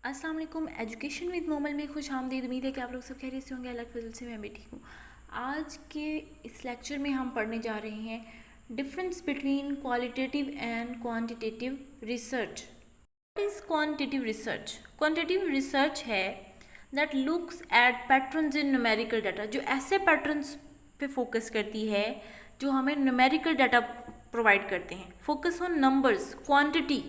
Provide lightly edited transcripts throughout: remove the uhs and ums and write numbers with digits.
अस्सलाम वालेकुम। Education with Momal में खुश आमदीद। उम्मीद है कि आप लोग सब खैरियत से होंगे। अल्लाह के फजल से मैं भी ठीक हूँ। आज के इस लेक्चर में हम पढ़ने जा रहे हैं difference between qualitative and quantitative research. What is quantitative research? Quantitative research है that looks at patterns in numerical data, जो ऐसे पैटर्न्स पे फोकस करती है जो हमें न्यूमेरिकल डाटा प्रोवाइड करते हैं। Focus on numbers, quantity.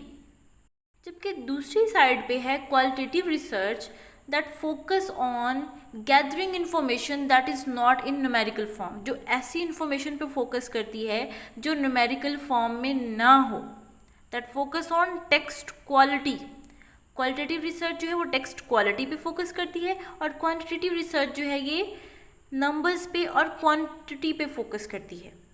जबकि दूसरी साइड पे है qualitative research that focus on gathering information that is not in numerical form, जो ऐसी इन्फॉर्मेशन पे फोकस करती है जो न्यूमेरिकल फॉर्म में ना हो। That focus on text quality. Qualitative research जो है वो टेक्स्ट क्वालिटी पे फोकस करती है और क्वांटिटेटिव रिसर्च जो है ये नंबर्स पे और क्वांटिटी पे फोकस करती है।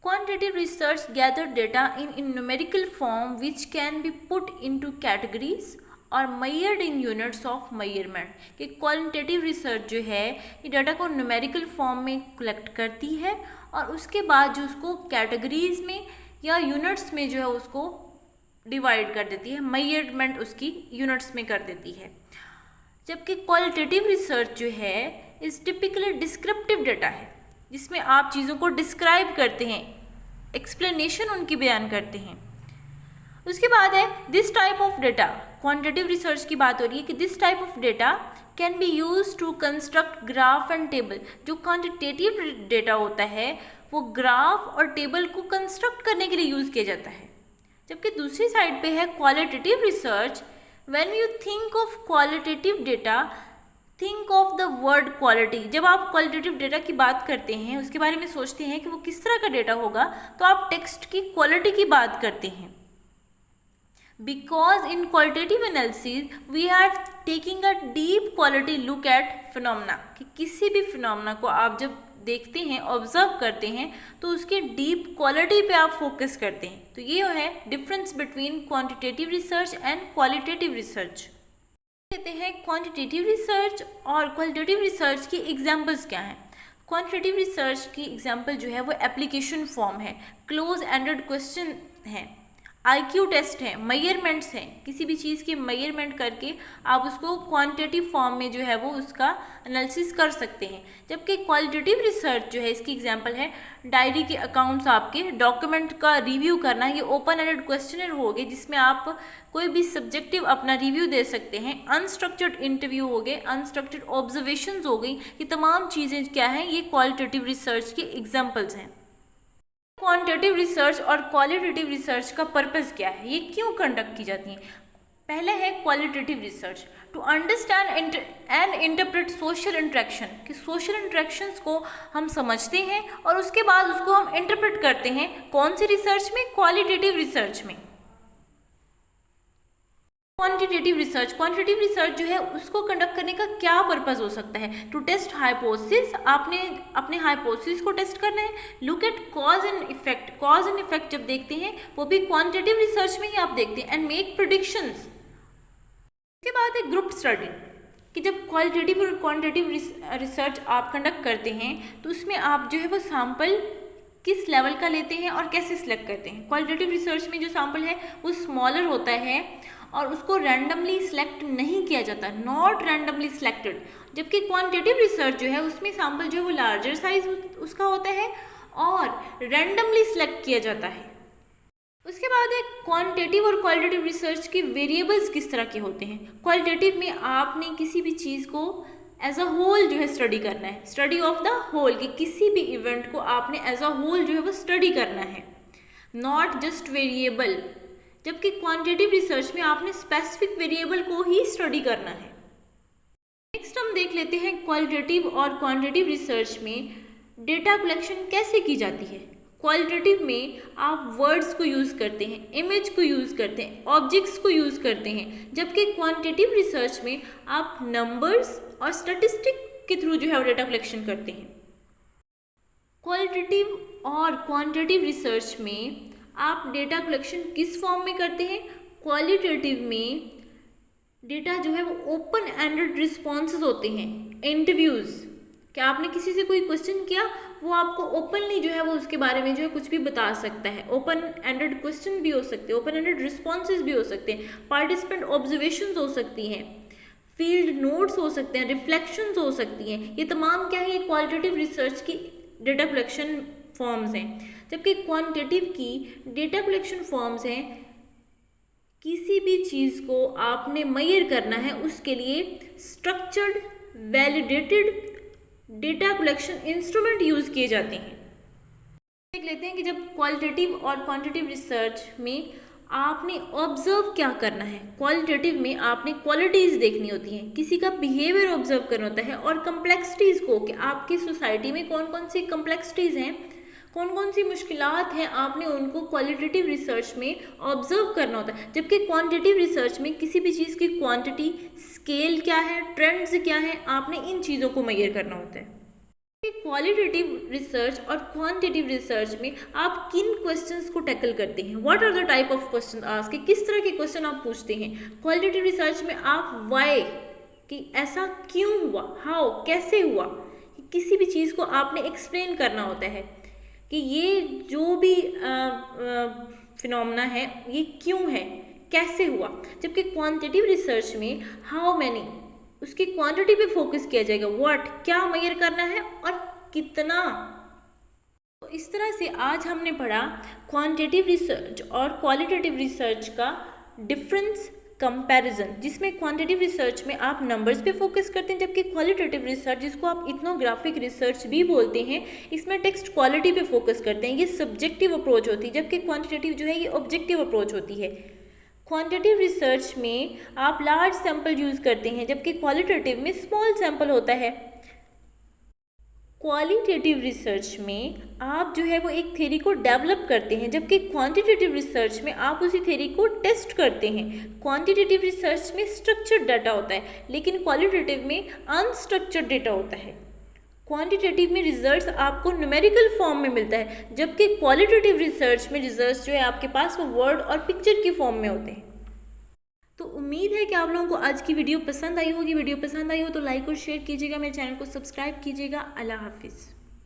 Quantitative research gather data in numerical form which can be put into categories और measured in units of measurement। कि quantitative research जो है ये डाटा को numerical form में कलेक्ट करती है और उसके बाद जो उसको कैटेगरीज में या यूनिट्स में जो है उसको डिवाइड कर देती है, मेजरमेंट उसकी यूनिट्स में कर देती है। जबकि क्वालिटेटिव रिसर्च जो है इस टिपिकली डिस्क्रिप्टिव डाटा है, जिसमें आप चीज़ों को डिस्क्राइब करते हैं, एक्सप्लेनेशन उनकी बयान करते हैं। उसके बाद है this type of data. Quantitative research की बात हो रही है कि this type of data can be use to construct graph and table. जो क्वांटिटेटिव डेटा होता है वो ग्राफ और टेबल को कंस्ट्रक्ट करने के लिए यूज़ किया जाता है। जबकि दूसरी साइड पे है qualitative research. When you think of qualitative data, think of the word quality. जब आप क्वालिटेटिव डेटा की बात करते हैं, उसके बारे में सोचते हैं कि वो किस तरह का डेटा होगा, तो आप टेक्स्ट की क्वालिटी की बात करते हैं। Because in qualitative analysis we are taking a deep quality look at phenomena. कि किसी भी फिनोमेना को आप जब देखते हैं, ऑब्जर्व करते हैं, तो उसके डीप क्वालिटी पे आप फोकस करते हैं। तो ये है difference between quantitative research and qualitative research. कहते हैं क्वांटिटेटिव रिसर्च और क्वालिटेटिव रिसर्च की एग्जांपल्स क्या हैं। क्वांटिटेटिव रिसर्च की एग्जांपल जो है वो एप्लीकेशन फॉर्म है, क्लोज एंडेड क्वेश्चन है, आईक्यू टेस्ट है, मेजरमेंट्स हैं। किसी भी चीज़ की मेजरमेंट करके आप उसको क्वांटिटेटिव फॉर्म में जो है वो उसका एनालिसिस कर सकते हैं। जबकि क्वालिटेटिव रिसर्च जो है इसकी एग्जांपल है डायरी के अकाउंट्स, आपके डॉक्यूमेंट का रिव्यू करना। ये ओपन एंडेड क्वेश्चनर हो गए जिसमें आप कोई भी सब्जेक्टिव अपना रिव्यू दे सकते हैं। अनस्ट्रक्चर्ड इंटरव्यू हो गए, अनस्ट्रक्चर्ड ऑब्जर्वेशंस हो गई। ये तमाम चीज़ें क्या हैं, ये क्वालिटेटिव रिसर्च की एग्जांपल्स हैं। क्वांटिटेटिव रिसर्च और क्वालिटेटिव रिसर्च का पर्पस क्या है, ये क्यों कंडक्ट की जाती है। पहले है qualitative research, to understand and interpret social interaction. कि सोशल इंटरेक्शंस को हम समझते हैं और उसके बाद उसको हम इंटरप्रेट करते हैं। कौन सी रिसर्च में? क्वालिटेटिव रिसर्च में। क्वांटिटेटिव रिसर्च जो है उसको कंडक्ट करने का क्या पर्पस हो सकता है? To test hypothesis. आपने अपने हाइपोथेसिस को टेस्ट करना है। Look at cause and effect. Cause and effect जब देखते हैं वो भी क्वांटिटेटिव रिसर्च में ही आप देखते हैं। And make predictions. उसके बाद है ग्रुप स्टडी। कि जब क्वालिटेटिव और क्वांटिटेटिव रिसर्च आप कंडक्ट करते हैं तो उसमें आप जो है वो सैम्पल किस लेवल का लेते हैं और कैसे सिलेक्ट करते हैं। क्वालिटेटिव रिसर्च में जो सैम्पल है वो स्मॉलर होता है और उसको रैंडमली सिलेक्ट नहीं किया जाता, नॉट रैंडमली सिलेक्टेड। जबकि क्वांटिटेटिव रिसर्च जो है उसमें सैम्पल जो है वो लार्जर साइज उसका होता है और रैंडमली सिलेक्ट किया जाता है। उसके बाद है क्वांटिटेटिव और क्वालिटेटिव रिसर्च के वेरिएबल्स किस तरह के होते हैं। क्वालिटेटिव में आपने किसी भी चीज़ को एज अ होल जो है स्टडी करना है, स्टडी ऑफ द होल। कि किसी भी इवेंट को आपने एज अ होल जो है वो स्टडी करना है, नॉट जस्ट वेरिएबल। जबकि क्वांटिटेटिव रिसर्च में आपने स्पेसिफिक वेरिएबल को ही स्टडी करना है। नेक्स्ट हम देख लेते हैं क्वालिटेटिव और क्वांटिटेटिव रिसर्च में डेटा कलेक्शन कैसे की जाती है। क्वालिटेटिव में आप वर्ड्स को यूज़ करते हैं, इमेज को यूज़ करते हैं, ऑब्जेक्ट्स को यूज़ करते हैं। जबकि क्वांटिटेटिव रिसर्च में आप नंबर्स और स्टैटिस्टिक के थ्रू जो है वो डेटा कलेक्शन करते हैं। क्वालिटेटिव और क्वांटिटेटिव रिसर्च में आप डेटा कलेक्शन किस फॉर्म में करते हैं। क्वालिटेटिव में डेटा जो है वो ओपन एंडेड रिस्पॉन्सेज होते हैं, इंटरव्यूज़। क्या आपने किसी से कोई क्वेश्चन किया, वो आपको ओपनली जो है वो उसके बारे में जो है कुछ भी बता सकता है। ओपन एंडेड क्वेश्चन भी हो सकते हैं, ओपन एंडेड रिस्पॉन्सेज भी हो सकते हैं, पार्टिसिपेंट ऑब्जर्वेशंस हो सकती हैं, फील्ड नोट्स हो सकते हैं, रिफ्लेक्शंस हो सकती हैं। ये तमाम क्या है, ये क्वालिटेटिव रिसर्च की डेटा कलेक्शन फॉर्म्स हैं। जबकि क्वांटिटेटिव की डेटा कलेक्शन फॉर्म्स हैं, किसी भी चीज़ को आपने मेजर करना है, उसके लिए structured validated data collection instrument use किए जाते हैं। देख लेते हैं कि जब क्वालिटेटिव और क्वांटिटेटिव रिसर्च में आपने ऑब्जर्व क्या करना है। क्वालिटेटिव में आपने क्वालिटीज़ देखनी होती हैं, किसी का बिहेवियर ऑब्जर्व करना होता है, और कम्प्लेक्सिटीज़ को कि आपकी सोसाइटी में कौन कौन सी कम्प्लेक्सिटीज़ हैं, कौन कौन सी मुश्किलात हैं, आपने उनको क्वालिटेटिव रिसर्च में ऑब्जर्व करना होता है। जबकि क्वांटिटेटिव रिसर्च में किसी भी चीज़ की क्वांटिटी, स्केल क्या है, ट्रेंड्स क्या है, आपने इन चीज़ों को मेजर करना होता है। क्वालिटेटिव रिसर्च और क्वांटिटेटिव रिसर्च में आप किन क्वेश्चंस को टैकल करते हैं, what are the type of question ask, किस तरह के क्वेश्चन आप पूछते हैं। क्वालिटेटिव रिसर्च में आप व्हाई, कि ऐसा क्यों हुआ, हाउ, कैसे हुआ, किसी भी चीज़ को आपने एक्सप्लेन करना होता है कि ये जो भी फिनोमेना है ये क्यों है, कैसे हुआ। जबकि क्वांटिटेटिव रिसर्च में हाउ मैनी, उसकी क्वांटिटी पे फोकस किया जाएगा, व्हाट, क्या मेजर करना है और कितना। तो इस तरह से आज हमने पढ़ा क्वांटिटेटिव रिसर्च और क्वालिटेटिव रिसर्च का डिफरेंस, कंपैरिजन, जिसमें क्वांटिटेटिव रिसर्च में आप नंबर्स पे फोकस करते हैं, जबकि क्वालिटेटिव रिसर्च, जिसको आप इथनोग्राफिक रिसर्च भी बोलते हैं, इसमें टेक्स्ट क्वालिटी पे फोकस करते हैं। ये सब्जेक्टिव अप्रोच होती है, जबकि क्वांटिटेटिव जो है ये ऑब्जेक्टिव अप्रोच होती है। क्वांटिटेटिव रिसर्च में आप लार्ज सैंपल यूज़ करते हैं, जबकि क्वालिटेटिव में स्मॉल सैंपल होता है। क्वालिटेटिव रिसर्च में आप जो है वो एक थ्योरी को डेवलप करते हैं, जबकि क्वांटिटेटिव रिसर्च में आप उसी थ्योरी को टेस्ट करते हैं। क्वांटिटेटिव रिसर्च में स्ट्रक्चर्ड डाटा होता है, लेकिन क्वालिटेटिव में अनस्ट्रक्चर्ड डेटा होता है। क्वांटिटेटिव में रिजल्ट्स आपको न्यूमेरिकल फॉर्म में मिलता है, जबकि क्वालिटेटिव रिसर्च में रिजल्ट्स जो है आपके पास वो वर्ड और पिक्चर की फॉर्म में होते हैं। तो उम्मीद है कि आप लोगों को आज की वीडियो पसंद आई होगी। वीडियो पसंद आई हो तो लाइक और शेयर कीजिएगा, मेरे चैनल को सब्सक्राइब कीजिएगा। अल्लाह हाफिज़।